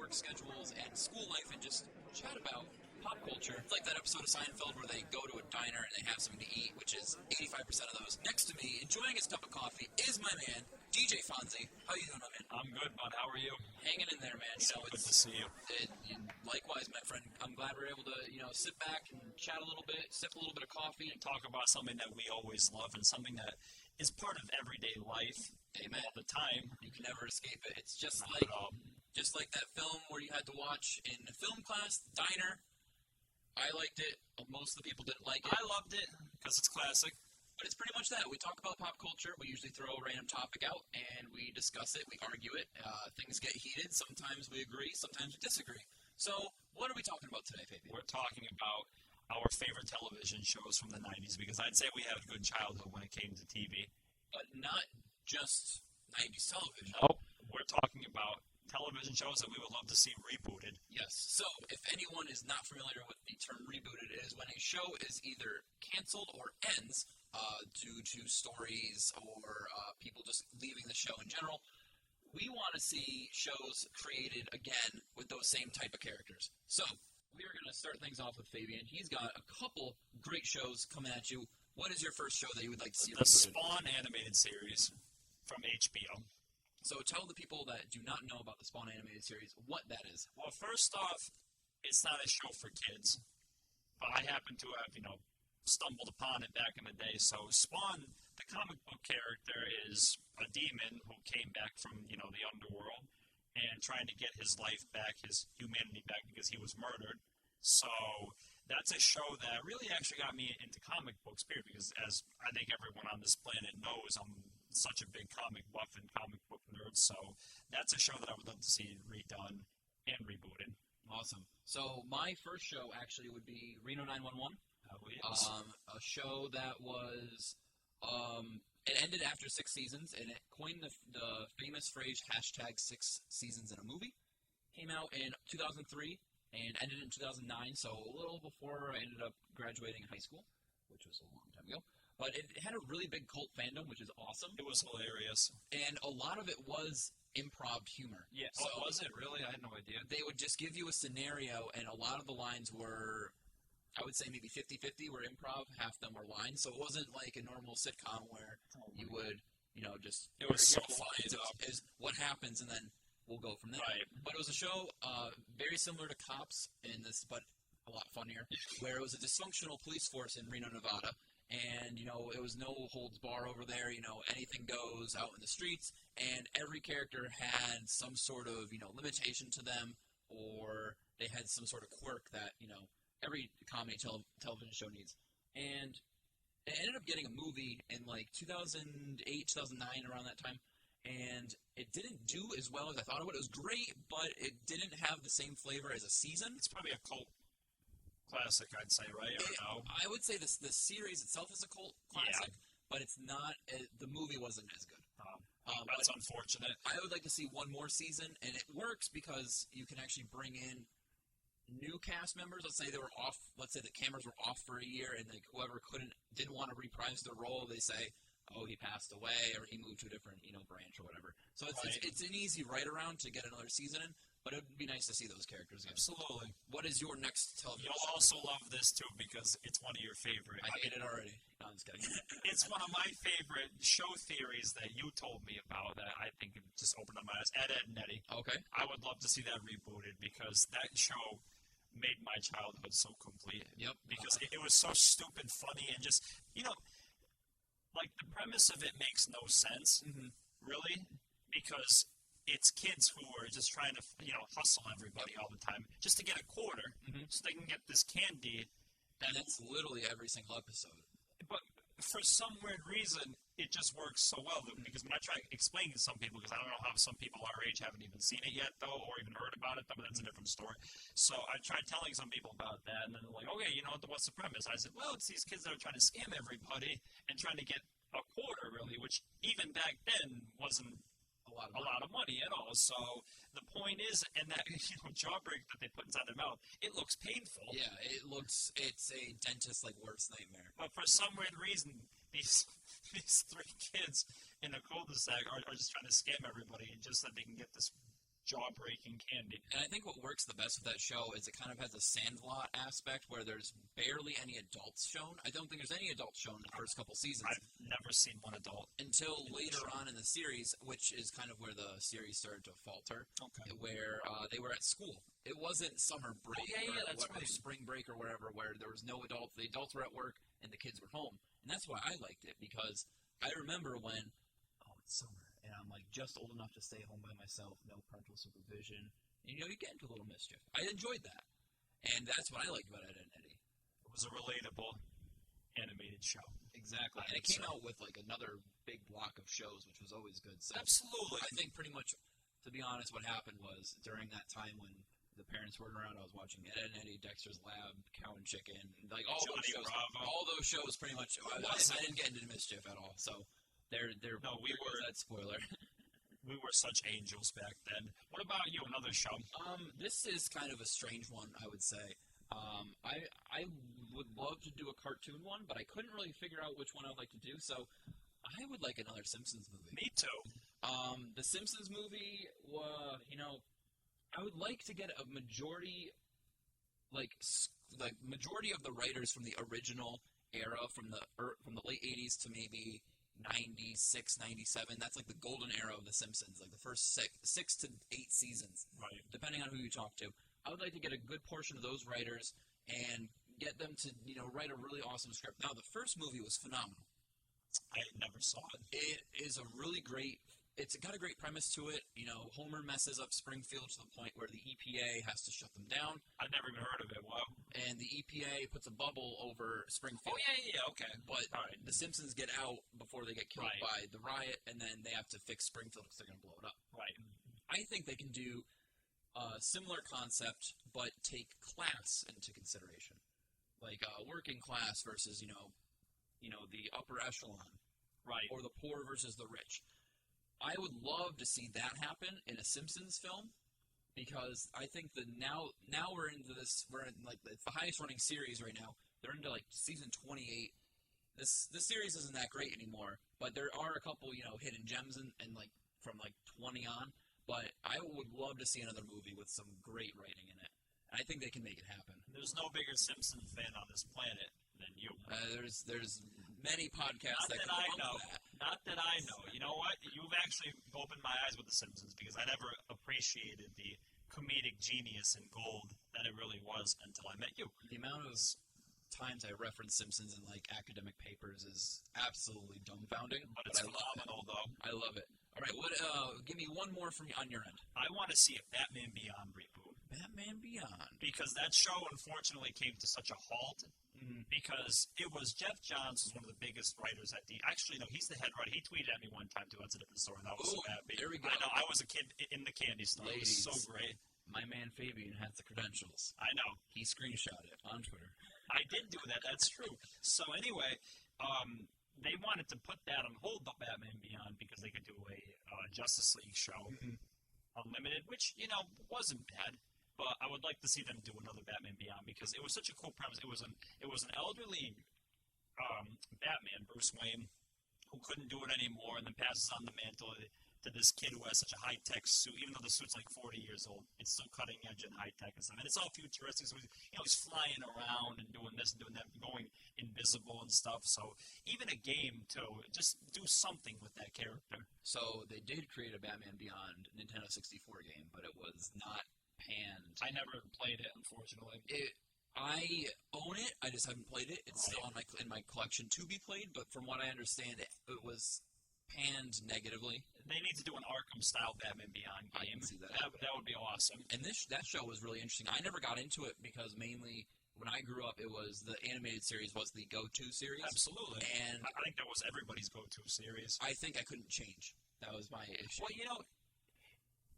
work schedules and school life and just chat about pop culture. It's like that episode of Seinfeld where they go to a diner and they have something to eat, which is 85% of those. Next to me, enjoying his cup of coffee, is my man, DJ Fonzy. How you doing, my man? I'm good, bud. How are you? Hanging in there, man. So good to see you. Likewise, my friend. I'm glad we're able to, sit back and chat a little bit, sip a little bit of coffee. And talk about something that we always love and something that is part of everyday life. Amen. All the time. You can never escape it. It's just Not just like that film where you had to watch in film class, Diner. I liked it. Most of the people didn't like it. I loved it because it's classic. But it's pretty much that. We talk about pop culture. We usually throw a random topic out, and we discuss it. We argue it. Things get heated. Sometimes we agree. Sometimes we disagree. So what are we talking about today, Fabian? We're talking about our favorite television shows from the 90s because I'd say we had a good childhood when it came to TV. But not just 90s television. Nope. We're talking about television shows that we would love to see rebooted. Yes. So if anyone is not familiar with the term rebooted, it is when a show is either canceled or ends due to stories or people just leaving the show in general. We want to see shows created again with those same type of characters. So we are going to start things off with Fabian. He's got a couple great shows coming at you. What is your first show that you would like to see rebooted? The Spawn animated series from HBO. So tell the people that do not know about the Spawn animated series what that is. Well, first off, it's not a show for kids. But I happen to have, stumbled upon it back in the day. So Spawn, the comic book character, is a demon who came back from, the underworld and trying to get his life back, his humanity back because he was murdered. So that's a show that really actually got me into comic books, period, because as I think everyone on this planet knows, I'm such a big comic buff and comic book nerd, so that's a show that I would love to see redone and rebooted. Awesome. So my first show actually would be Reno 911. Yes. A show that was, it ended after 6 seasons, and it coined the famous phrase #6 seasons in a movie. Came out in 2003 and ended in 2009, so a little before I ended up graduating high school, which was a long time ago. But it had a really big cult fandom, which is awesome. It was hilarious. And a lot of it was improv humor. Yeah. So was it really? I had no idea. They would just give you a scenario, and a lot of the lines were, I would say maybe 50-50 were improv, half them were lines. So it wasn't like a normal sitcom where you would, just... It was so funny. funny. Is what happens, and then we'll go from there. Right. But it was a show very similar to Cops in this, but a lot funnier, where it was a dysfunctional police force in Reno, Nevada. And, it was no holds bar over there, anything goes out in the streets, and every character had some sort of, limitation to them, or they had some sort of quirk that, every comedy television show needs. And it ended up getting a movie in, 2008, 2009, around that time, and it didn't do as well as I thought it would. It was great, but it didn't have the same flavor as a season. It's probably a cult classic, I'd say, right? I would say the series itself is a cult classic, but it's not. The movie wasn't as good. That's unfortunate. I would like to see one more season, and it works because you can actually bring in new cast members. Let's say they were off. Let's say the cameras were off for a year, and whoever didn't want to reprise their role, they say, "Oh, he passed away, or he moved to a different branch or whatever." So it's an easy write around to get another season in. But it would be nice to see those characters again. Absolutely. What is your next television You'll show? also love this, too, because it's one of your favorite. I hate it already. No, I'm just kidding. It's one of my favorite show theories that you told me about that I think just opened up my eyes. Ed, Edd n Eddy. Okay. I would love to see that rebooted because that show made my childhood so complete. Yep. Because it was so stupid, funny, and just, the premise of it makes no sense, really, because it's kids who are just trying to, hustle everybody all the time just to get a quarter so they can get this candy. And it's literally every single episode. But for some weird reason, it just works so well because when I try explaining to some people, because I don't know how some people our age haven't even seen it yet, though, or even heard about it, but that's a different story. So I tried telling some people about that, and then they're like, okay, what's the premise? I said, well, it's these kids that are trying to scam everybody and trying to get a quarter, really, which even back then wasn't a lot of money at all. So the point is, and that jawbreak that they put inside their mouth, it looks painful. Yeah, it's a dentist's worst nightmare. But for some weird reason, these 3 kids in a cul-de-sac are just trying to scam everybody just so they can get this jaw-breaking candy. And I think what works the best with that show is it kind of has a Sandlot aspect where there's barely any adults shown. I don't think there's any adults shown in the first couple seasons. I've never seen one adult. Until later on in the series, which is kind of where the series started to falter, where they were at school. It wasn't summer break that's right. spring break or whatever, where there was no adults. The adults were at work and the kids were home. And that's why I liked it, because I remember when, it's summer. And I'm just old enough to stay home by myself, no parental supervision. And, you get into a little mischief. I enjoyed that. And that's what I liked about Ed, Edd n Eddy. It was a relatable animated show. Exactly. And it came out with another big block of shows, which was always good. So absolutely. I think pretty much, to be honest, what happened was during that time when the parents weren't around, I was watching Ed, Edd n Eddy, Dexter's Lab, Cow and Chicken, all those shows pretty much. I didn't get into mischief at all. So we were that spoiler. We were such angels back then. What about you? Another show? This is kind of a strange one, I would say. I would love to do a cartoon one, but I couldn't really figure out which one I would like to do. So I would like another Simpsons movie. Me too. The Simpsons movie, I would like to get a majority, majority of the writers from the original era, from the late 80s to maybe 96, 97. That's the golden era of The Simpsons, the first 6 to 8 seasons, right? Depending on who you talk to. I would like to get a good portion of those writers and get them to, write a really awesome script. Now, the first movie was phenomenal. I never saw it. It is a really great. It's got a great premise to it. Homer messes up Springfield to the point where the EPA has to shut them down. I've never even heard of it. Wow. And the EPA puts a bubble over Springfield. Oh, yeah, okay. But the Simpsons get out before they get killed by the riot, and then they have to fix Springfield because they're going to blow it up. Right. I think they can do a similar concept, but take class into consideration. Working class versus, the upper echelon. Right. Or the poor versus the rich. I would love to see that happen in a Simpsons film, because I think that now we're into this. We're in it's the highest running series right now. They're into season 28. This series isn't that great anymore, but there are a couple hidden gems and from 20 on. But I would love to see another movie with some great writing in it. And I think they can make it happen. There's no bigger Simpsons fan on this planet than you. There's many podcasts that that. Not that I know. You know what? You've actually opened my eyes with The Simpsons, because I never appreciated the comedic genius and gold that it really was until I met you. The amount of times I reference Simpsons in academic papers is absolutely dumbfounding. But it's phenomenal, though. I love it. All right, give me one more from on your end. I want to see a Batman Beyond reboot. Batman Beyond. Because that show, unfortunately, came to such a halt. Because it was Jeff Johns was one of the biggest writers at actually, no, he's the head writer. He tweeted at me one time, too. That's a different story, and I was so happy. There we go. I know. I was a kid in the candy store. Ladies, it was so great. My man Fabian has the credentials. I know. He screenshot it on Twitter. I did do that. That's true. So anyway, they wanted to put that on hold, the Batman Beyond, because they could do a Justice League show, Unlimited, which, wasn't bad. But I would like to see them do another Batman Beyond, because it was such a cool premise. It was an elderly Batman, Bruce Wayne, who couldn't do it anymore, and then passes on the mantle to this kid who has such a high-tech suit. Even though the suit's 40 years old, it's still cutting edge and high-tech and stuff. And it's all futuristic. So he's flying around and doing this and doing that, going invisible and stuff. So even a game, too, just do something with that character. So they did create a Batman Beyond Nintendo 64 game, but it was not panned. I never played it, unfortunately. I own it. I just haven't played it. It's still in my collection to be played. But from what I understand, it was panned negatively. They need to do an Arkham-style Batman Beyond game. I can see that. That would be awesome. And that show was really interesting. I never got into it because mainly when I grew up, it was the animated series was the go-to series. Absolutely. And I think that was everybody's go-to series. I think I couldn't change. That was my issue. Well,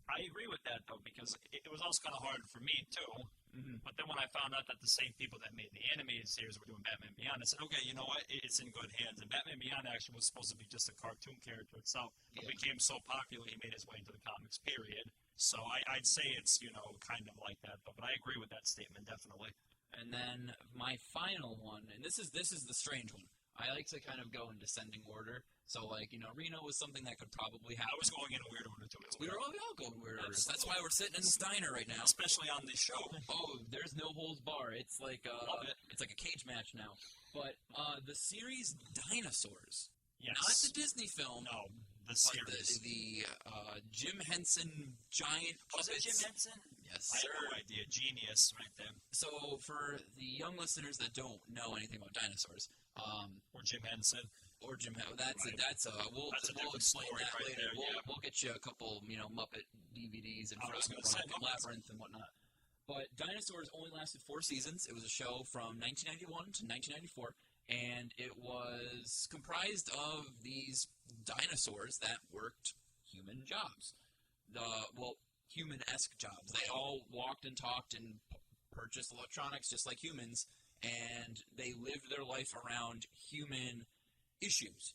I agree with that, though, because it was also kind of hard for me, too. Mm-hmm. But then when I found out that the same people that made the animated series were doing Batman Beyond, I said, okay, you know what? It's in good hands. And Batman Beyond actually was supposed to be just a cartoon character itself. But became so popular, he made his way into the comics, period. So I'd say it's, kind of like that. But I agree with that statement, definitely. And then my final one, and this is the strange one. I like to kind of go in descending order. So, like, Reno was something that could probably happen. I was going in a weird order, too. We all going in weird orders. That's why we're sitting in this diner right now. Especially on this show. Oh, there's no holds bar. It's like Love it. It's like a cage match now. But the series Dinosaurs. Yes. Not the Disney film. No, the series. The Jim Henson giant puppets. Was it Jim Henson? Yes, I sir. have no idea. Genius right there. So, for the young listeners that don't know anything about dinosaurs, Or Jim Henson. or Jim, we'll That's a different explain story that right later. there, We'll get you a couple, Muppet DVDs and I was gonna say Muppets. Labyrinth and whatnot. But Dinosaurs only lasted 4 seasons. It was a show from 1991 to 1994, and it was comprised of these dinosaurs that worked human jobs. Human-esque jobs. They all walked and talked and purchased electronics just like humans, and they lived their life around human issues.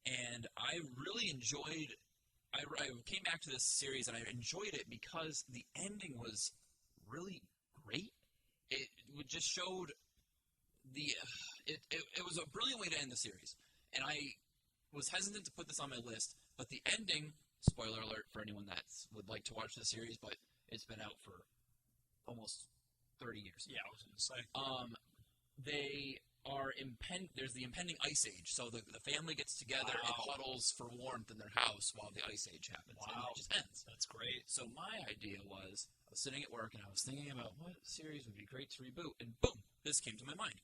And I really enjoyed. I came back to this series and I enjoyed it because the ending was really great. It just showed it was a brilliant way to end the series. And I was hesitant to put this on my list, but the ending. Spoiler alert for anyone that would like to watch the series, but it's been out for almost 30 years. Yeah, I was going to say. There's the impending ice age, so the family gets together and huddles for warmth in their house while the ice age happens, and it just ends. That's great. So my idea was, I was sitting at work and I was thinking about what series would be great to reboot, and boom, this came to my mind.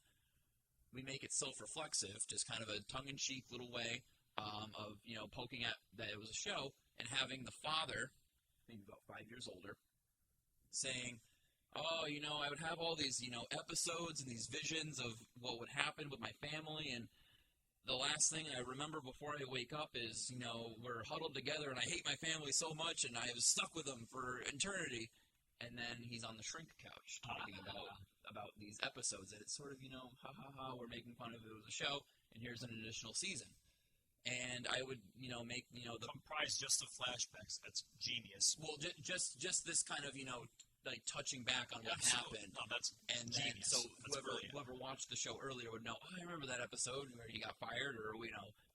We make it self-reflexive, just kind of a tongue-in-cheek little way of poking at that it was a show, and having the father, maybe about 5 years older, saying, "Oh, I would have all these episodes and these visions of what would happen with my family, and the last thing I remember before I wake up is we're huddled together, and I hate my family so much, and I was stuck with them for eternity." And then he's on the shrink couch talking about these episodes, and it's sort of ha ha ha, we're making fun of it was a show, and here's an additional season. And I would, make, comprise just of flashbacks. That's genius. Well, just this kind of, like touching back on what happened. No, that's Then, genius. so whoever watched the show earlier would know, I remember that episode where he got fired, or,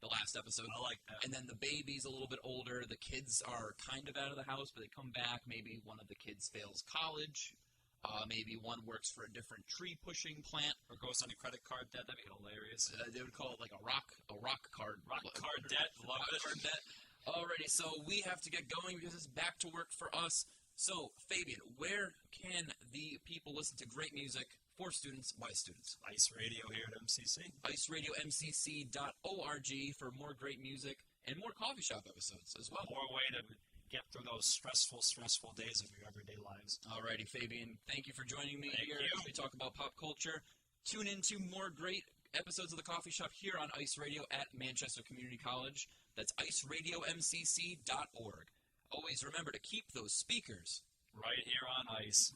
the last episode. I like that. And then the baby's a little bit older. The kids are kind of out of the house, but they come back. Maybe one of the kids fails college. Maybe one works for a different tree-pushing plant. Or goes on a credit card debt. That'd be hilarious. They would call it like a rock card. Rock card debt. Love it. Card debt. Alrighty, so we have to get going because it's back to work for us. So, Fabian, where can the people listen to great music for students by students? Ice Radio here at MCC. IceRadioMCC.org for more great music and more coffee shop episodes as well. More way to get through those stressful days of your everyday lives. Alrighty, Fabian, thank you for joining me Thank here you. as we talk about pop culture. Tune into more great episodes of The Coffee Shop here on Ice Radio at Manchester Community College. That's IceRadioMCC.org. Always remember to keep those speakers right here on Ice.